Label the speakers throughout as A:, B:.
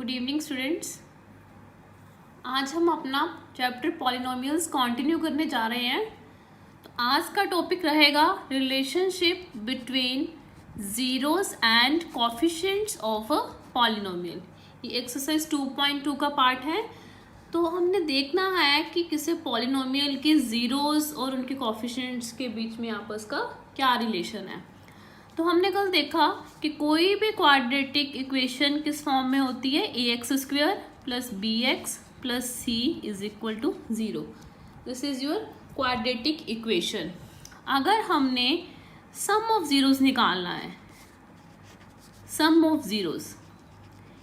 A: Good evening students. आज हम अपना चैप्टर पॉलिनोमियल्स कंटिन्यू करने जा रहे हैं। तो आज का टॉपिक रहेगा relationship between zeros and coefficients of a polynomial. ये एक्सरसाइज 2.2 का पार्ट है। तो हमने देखना है कि किसी पॉलिनोमियल के ज़ीरोस और उनके कोफिशिएंट्स के बीच में आपस का क्या रिलेशन है। तो हमने कल देखा कि कोई भी क्वाड्रेटिक इक्वेशन किस फॉर्म में होती है, ax² plus bx plus c is equal to 0। This is your quadratic equation. अगर हमने सम ऑफ ज़ीरोस निकालना है, सम ऑफ ज़ीरोस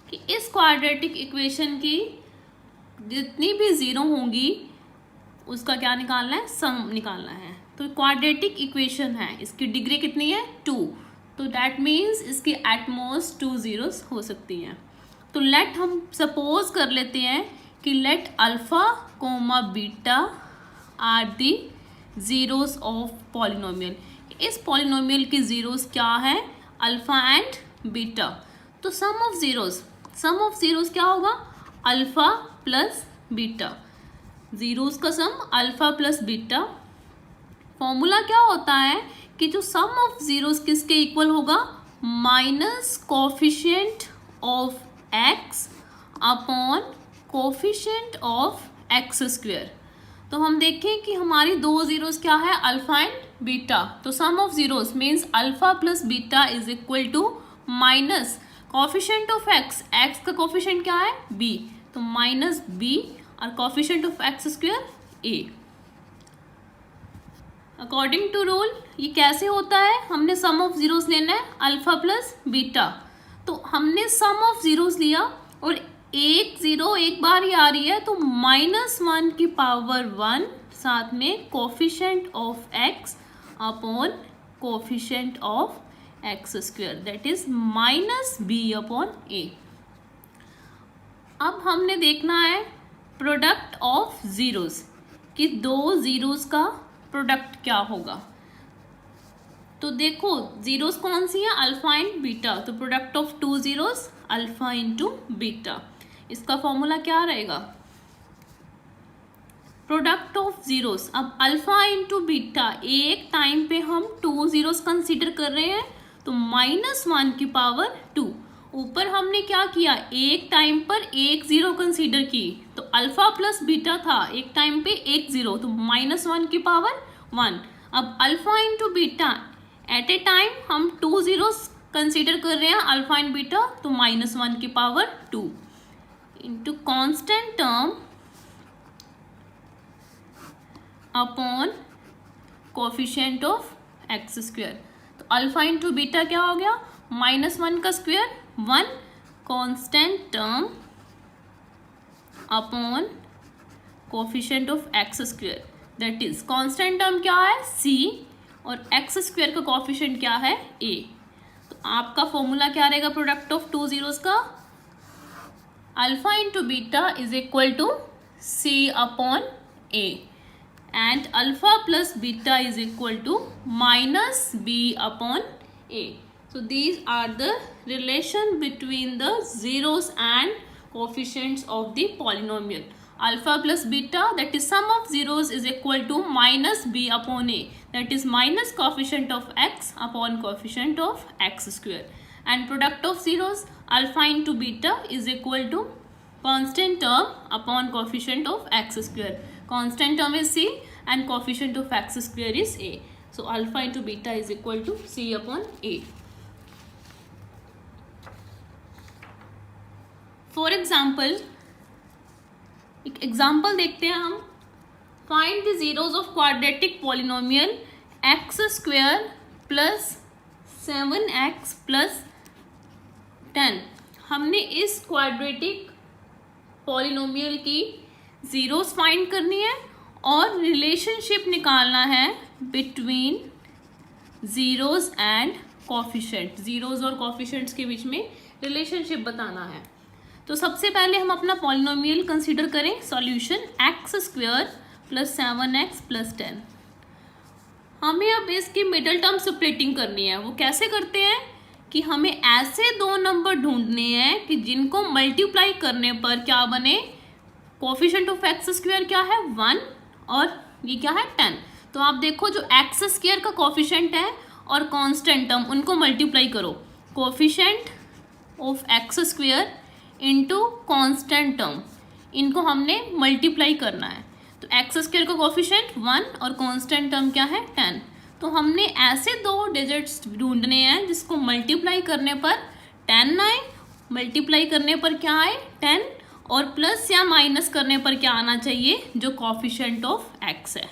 A: कि इस क्वाड्रेटिक इक्वेशन की जितनी भी ज़ीरो होंगी उसका क्या निकालना है, सम निकालना है। तो क्वाड्रेटिक इक्वेशन है, इसकी डिग्री कितनी है 2, तो दैट मीन्स इसकी एटमोस्ट 2 ज़ीरोस हो सकती हैं। तो लेट हम सपोज कर लेते हैं कि let alpha comma beta are the zeroes of polynomial. इस पॉलिनोमियल की ज़ीरोस क्या है, अल्फा एंड बीटा। तो सम ऑफ ज़ीरोस क्या होगा, अल्फा प्लस बीटा। ज़ीरोस का सम अल्फा प्लस बीटा। फॉर्मूला क्या होता है कि जो सम ऑफ ज़ीरोस किसके इक्वल होगा, minus coefficient of x upon coefficient of x²। तो हम देखें कि हमारी दो ज़ीरोस क्या है, अल्फा एंड बीटा। तो sum of zeros means alpha plus beta is equal to minus coefficient of x का कोफिशिएंट क्या है b, तो माइनस b और coefficient of x² a। According to rule ये कैसे होता है, हमने सम ऑफ ज़ीरोस लेना है अल्फा प्लस बीटा। तो हमने सम ऑफ ज़ीरोस लिया और एक ज़ीरो एक बार ही आ रही है, तो -1 की पावर 1 साथ में coefficient of x upon coefficient of x², that is minus b upon a। अब हमने देखना है प्रोडक्ट ऑफ ज़ीरोस कि दो ज़ीरोस का प्रोडक्ट क्या होगा। तो देखो ज़ीरोस कौन सी है, अल्फा एंड बीटा। तो product of 2 zeros alpha into beta, इसका फॉर्मूला क्या रहेगा, प्रोडक्ट ऑफ ज़ीरोस। अब अल्फा इंटू बीटा, एक टाइम पे हम 2 ज़ीरोस कंसीडर कर रहे हैं, तो -1 की पावर 2। ऊपर हमने क्या किया, एक टाइम पर एक ज़ीरो कंसीडर की, तो अल्फा प्लस बीटा था, एक टाइम पे एक ज़ीरो, तो -1 की पावर 1। अब alpha into beta at a time हम 2 ज़ीरोस कंसीडर कर रहे हैं अल्फा एंड बीटा, तो -1 की power 2 into constant term upon coefficient of x²। तो अल्फा इंटू बीटा क्या हो गया, -1 का square 1, constant term upon coefficient of x², that is constant term क्या है c और x² का कोफिशिएंट क्या है a। तो आपका फॉर्मूला क्या रहेगा प्रोडक्ट ऑफ 2 ज़ीरोस का, alpha into beta is equal to c upon a and alpha plus beta is equal to minus b upon a. So these are the relation between the zeros and coefficients of the polynomial. Alpha plus beta, that is sum of zeros, is equal to minus b upon a, that is minus coefficient of x upon coefficient of x². And product of zeros alpha into beta is equal to constant term upon coefficient of x². Constant term is c and coefficient of x² is a. So alpha into beta is equal to c upon a. For example, एक example देखते हैं हम। Find the zeros of quadratic polynomial x² plus 7x plus 10। हमने इस quadratic polynomial की zeros find करनी है और रिलेशनशिप निकालना है between zeros and coefficient. Zeros और कोफिशिएंट्स के बीच में रिलेशनशिप बताना है। तो सबसे पहले हम अपना पॉलिनोमियल कंसीडर करें, solution x² plus 7x plus 10। हमें अब इसकी मिडल टर्म स्प्लिटिंग करनी है। वो कैसे करते हैं कि हमें ऐसे दो नंबर ढूंढने हैं कि जिनको मल्टीप्लाई करने पर क्या बने, कोफिशिएंट ऑफ एक्स स्क्वायर क्या है 1 और ये क्या है 10। तो आप देखो जो एक्स स्क्वायर का कोफिशिएंट है और कांस्टेंट टर्म उनको मल्टीप्लाई करो, coefficient of x square into constant term, इनको हमने मल्टीप्लाई करना है। तो एक्स स्क्वायर का कोफिशिएंट 1 और कांस्टेंट टर्म क्या है 10। तो हमने ऐसे दो डिजिट्स ढूंढने हैं जिसको मल्टीप्लाई करने पर 10 आए, मल्टीप्लाई करने पर क्या आए 10, और प्लस या माइनस करने पर क्या आना चाहिए, जो कोफिशिएंट ऑफ एक्स है।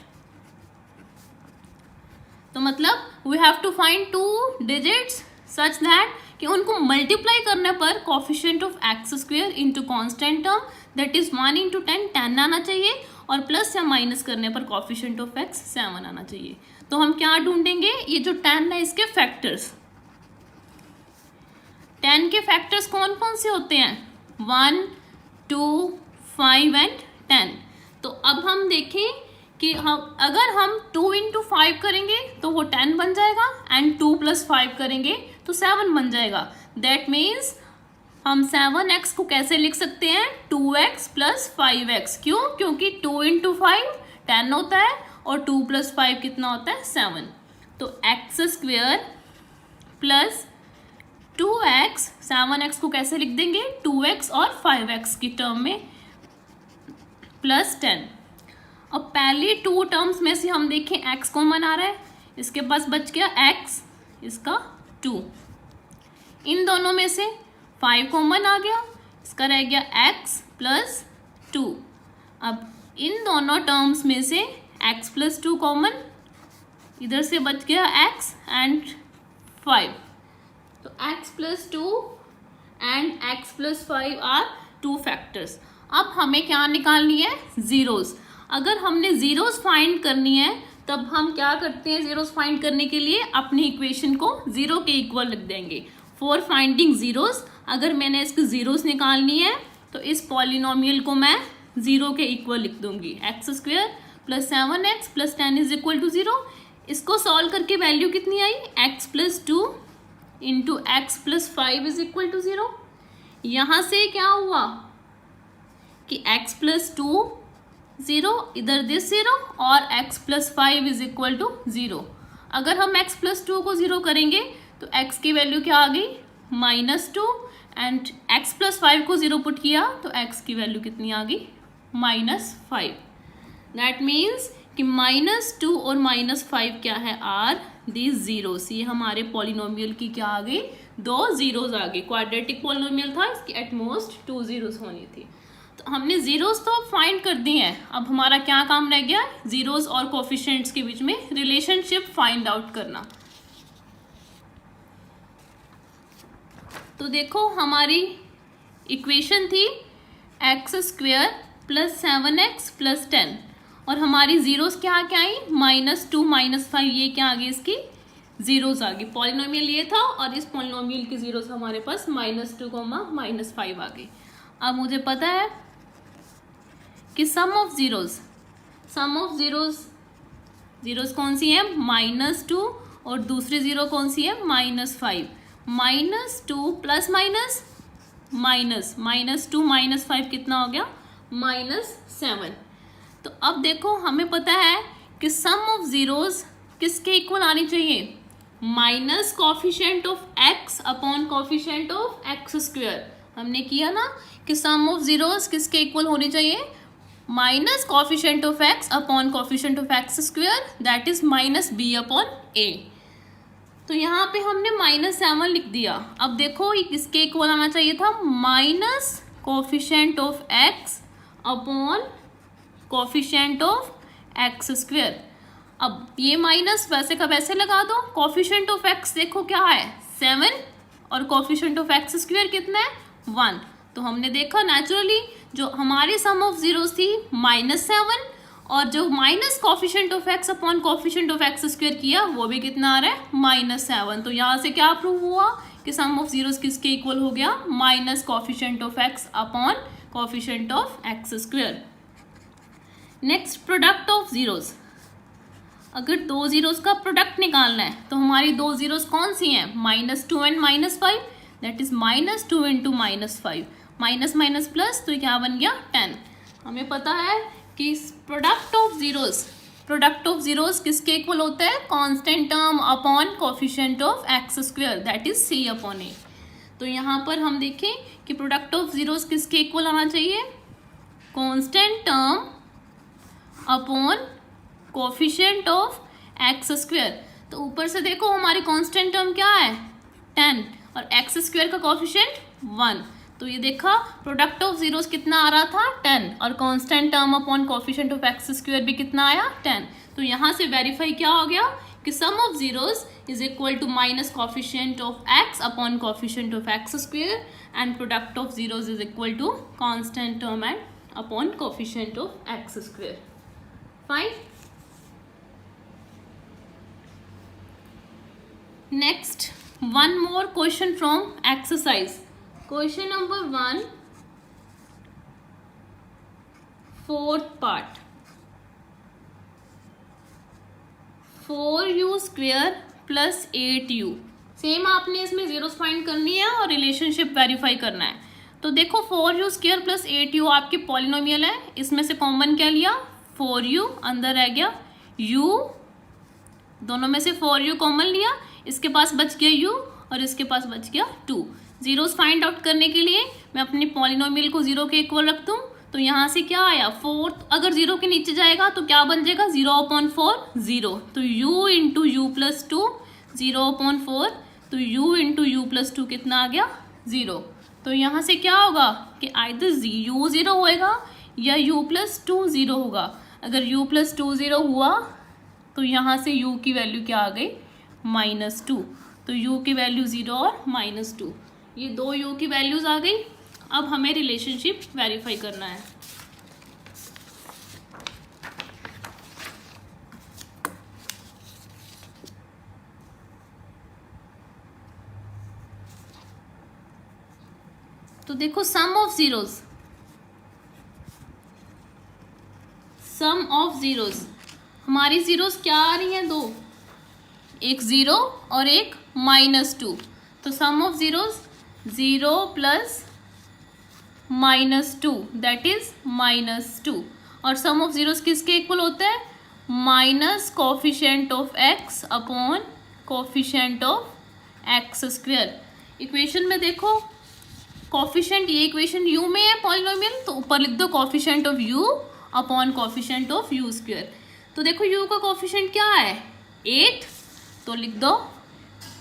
A: तो मतलब we have to find two digits such that कि उनको मल्टीप्लाई करने पर coefficient of x square into constant term that is 1 into 10 आना चाहिए, और प्लस या माइनस करने पर कोफिशिएंट ऑफ एक्स 7 आना चाहिए। तो हम क्या ढूंढेंगे, ये जो 10 है इसके फैक्टर्स। 10 के फैक्टर्स कौन कौन से होते हैं, 1, 2, 5 एंड 10। तो अब हम देखें कि हम अगर हम 2 इंटू 5 करेंगे तो वो 10 बन जाएगा, एंड 2 प्लस 5 करेंगे तो 7 बन जाएगा। दैट मीन्स हम 7x को कैसे लिख सकते हैं, 2x प्लस 5x। क्यों, क्योंकि 2 इंटू 5 10 होता है और 2 प्लस 5 कितना होता है 7। तो x square plus 2x, 7x को कैसे लिख देंगे 2x और 5x की टर्म में प्लस 10। अब पहली 2 टर्म्स में से हम देखें x कॉमन आ रहा है, इसके पास बच गया x, इसका 2। इन दोनों में से 5 कॉमन आ गया, इसका रह गया x प्लस 2। अब इन दोनों टर्म्स में से x प्लस 2 कॉमन, इधर से बच गया x एंड 5। तो x plus 2 and x plus 5 are 2 factors. अब हमें क्या निकालनी है, जीरोस। अगर हमने जीरोस फाइंड करनी है तब हम क्या करते हैं, जीरोस फाइंड करने के लिए अपनी इक्वेशन को जीरो के इक्वल लिख देंगे। फॉर फाइंडिंग जीरोस, अगर मैंने इसकी जीरोस निकालनी है तो इस पॉलिनोमियल को मैं जीरो के इक्वल लिख दूंगी, x square plus 7x plus 10 is equal to 0। इसको सॉल्व करके वैल्यू कितनी आई, x plus 2 into x plus 5 is equal to 0। यहाँ से क्या हुआ कि x प्लस 2 0, इधर दिस 0, और x plus 5 is equal to 0। अगर हम x प्लस 2 को 0 करेंगे तो x की वैल्यू क्या आ गई -2, एंड x प्लस 5 को 0 पुट किया तो x की वैल्यू कितनी आ गई -5। दैट मीन्स कि -2 और -5 क्या है, आर दी जीरोस। ये हमारे पॉलिनोमियल की क्या आ गई, 2 जीरोस आ गई। क्वाड्रेटिक पॉलिनोमियल था, इसकी एटमोस्ट 2 जीरोस होनी थी। तो हमने जीरोस तो फाइंड कर दी हैं, अब हमारा क्या काम रह गया, जीरोस और कोफिशिएंट्स के बीच में रिलेशनशिप फाइंड आउट करना। तो देखो हमारी इक्वेशन थी x square plus 7x plus 10, और हमारी जीरोस क्या क्या आई, -2 -5, ये क्या आ गई, इसकी जीरोस आ गई। पॉलिनोमियल ये था और इस पॉलिनोमियल की जीरोस हमारे पास -2, -5 आ गई। अब मुझे पता है कि सम ऑफ जीरोस कौन सी है, -2, और दूसरी जीरो कौन सी है, -5। -2 प्लस -2 -5 कितना हो गया, -7। तो अब देखो हमें पता है कि सम ऑफ जीरोस किसके इक्वल आनी चाहिए, minus coefficient of x upon coefficient of x square. हमने किया ना कि सम ऑफ जीरोस किसके इक्वल होनी चाहिए, minus coefficient of x upon coefficient of x square, that is -b upon a। तो यहाँ पे हमने -7 लिख दिया। अब देखो ये किसके इक्वल आना चाहिए था, minus coefficient of x upon coefficient of x square. अब ये माइनस वैसे का वैसे लगा दो, कोफिशिएंट ऑफ x देखो क्या है 7, और कोफिशिएंट ऑफ एक्स स्क्वायर कितना है 1। तो हमने देखा नेचुरली जो हमारी सम ऑफ जीरोस थी -7, और जो minus coefficient of x upon coefficient of x square किया वो भी कितना आ रहा है -7। तो यहाँ से क्या प्रूव हुआ कि सम ऑफ जीरोस किसके इक्वल हो गया, minus coefficient of x upon coefficient of x square. Next product of zeros. अगर दो जीरोस का प्रोडक्ट निकालना है तो हमारी दो जीरोस कौन सी हैं, -2 and -5, that is -2 into -5, minus minus plus, तो क्या बन गया 10। हमें पता है कि प्रोडक्ट ऑफ जीरोस किसके इक्वल होता है, constant term upon coefficient of x square, that is c upon a. तो यहाँ पर हम देखें कि प्रोडक्ट ऑफ जीरोस किसके इक्वल आना चाहिए, constant term upon coefficient of x square. तो ऊपर से देखो हमारी कांस्टेंट टर्म क्या है 10 और एक्स स्क्वायर का कोफिशिएंट 1, तो ये देखा प्रोडक्ट ऑफ जीरोस कितना आ रहा था 10 और constant term upon coefficient of x square भी कितना आया 10। तो यहाँ से वेरीफाई क्या हो गया कि sum of zeros is equal to minus coefficient of x upon coefficient of x square and product of zeros is equal to constant term and upon coefficient of x square. Fine. Next, one more question from exercise. Question number 1, fourth part. 4u square plus 8u. Same आपने इसमें zeros find करनी है और relationship verify करना है। तो देखो 4u square plus 8u आपके पॉलिनोमियल है, इसमें से कॉमन क्या लिया 4u, अंदर रह गया u, दोनों में से 4u कॉमन लिया, इसके पास बच गया u और इसके पास बच गया 2। जीरोस फाइंड आउट करने के लिए मैं अपने पॉलिनोमियल को 0 के इक्वल रख दूँ, तो यहाँ से क्या आया 4, अगर 0 के नीचे जाएगा तो क्या बन जाएगा 0/4 0, तो u इंटू यू प्लस 2 0/4, तो u इंटू यू प्लस 2 कितना आ गया 0। तो यहाँ से क्या होगा कि आइदर u 0 होएगा या u प्लस 2 0 होगा। अगर u प्लस 2 0 हुआ तो यहाँ से u की वैल्यू क्या आ गई -2, तो u की वैल्यू 0 और -2, ये दो u की वैल्यूज आ गई। अब हमें रिलेशनशिप वेरीफाई करना है। तो देखो सम ऑफ जीरोस, हमारी जीरोस क्या आ रही हैं दो, एक 0 और एक -2, तो sum of zeros 0 plus -2 that is -2, और सम ऑफ जीरोस किसके इक्वल होता है minus coefficient of x upon coefficient of x square. Equation में देखो कोफिशिएंट, ये इक्वेशन u में है पॉलिनोमियल, तो ऊपर लिख दो coefficient of u upon coefficient of u square. तो देखो u का कोफिशिएंट क्या है 8, तो लिख दो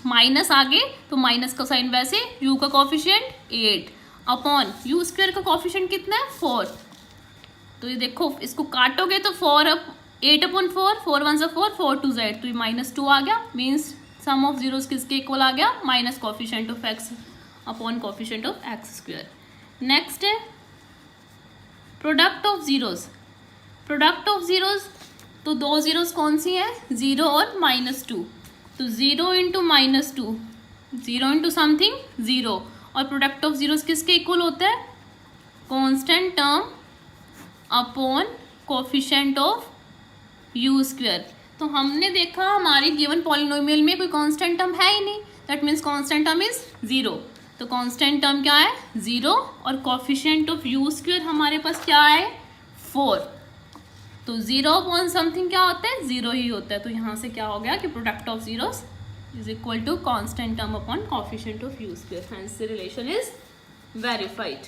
A: माइनस आगे, तो माइनस का साइन वैसे, u का कोफिशिएंट 8 अपॉन u स्क्वायर का कोफिशिएंट कितना है 4। तो ये देखो इसको काटोगे तो 8/4, 4 1 4, 4 2 8, तो ये -2 आ गया, मीन्स सम ऑफ जीरोस किसके इक्वल आ गया minus coefficient of x upon coefficient of x square. Next है product of zeros. Product of zeros, तो दो जीरोस कौन सी हैं 0 और -2, तो 0 इंटू -2, 0 इंटू समथिंग 0, और प्रोडक्ट ऑफ जीरोस किसके इक्वल होता है constant term upon coefficient of u square. तो हमने देखा हमारे गिवन पॉलिनोमियल में कोई कांस्टेंट टर्म है ही नहीं, that means constant term is 0, तो कांस्टेंट टर्म क्या है 0 और कोफिशिएंट ऑफ u स्क्वायर हमारे पास क्या है 4, तो 0 अपॉन समथिंग क्या होता है 0 ही होता है। तो यहाँ से क्या हो गया कि product of zeros is equal to constant term upon coefficient of u square, hence the relation is verified.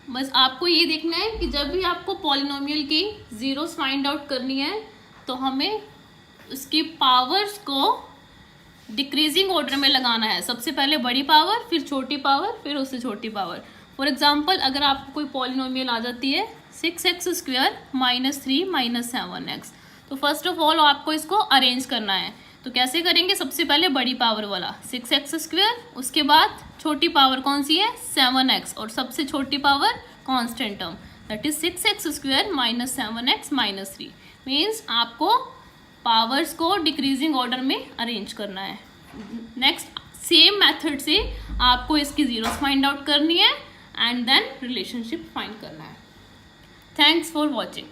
A: बस आपको ये देखना है कि जब भी आपको पॉलिनोमियल की जीरोस फाइंड आउट करनी है तो हमें उसकी पावर्स को डिक्रीजिंग ऑर्डर में लगाना है, सबसे पहले बड़ी पावर, फिर छोटी पावर, फिर उससे छोटी पावर। फॉर एग्जांपल अगर आपको कोई पॉलिनोमियल आ जाती है 6x स्क्वायर -3 -7x, तो फर्स्ट ऑफ ऑल आपको इसको अरेंज करना है। तो कैसे करेंगे, सबसे पहले बड़ी पावर वाला 6x स्क्वायर, उसके बाद छोटी पावर कौन सी है 7x, और सबसे छोटी power constant term that is 6x square -7x -3, means आपको पावर्स को डिक्रीजिंग ऑर्डर में अरेंज करना है। नेक्स्ट सेम मेथड से आपको इसकी जीरोस फाइंड आउट करनी है एंड देन रिलेशनशिप फाइंड करना है। Thanks for watching.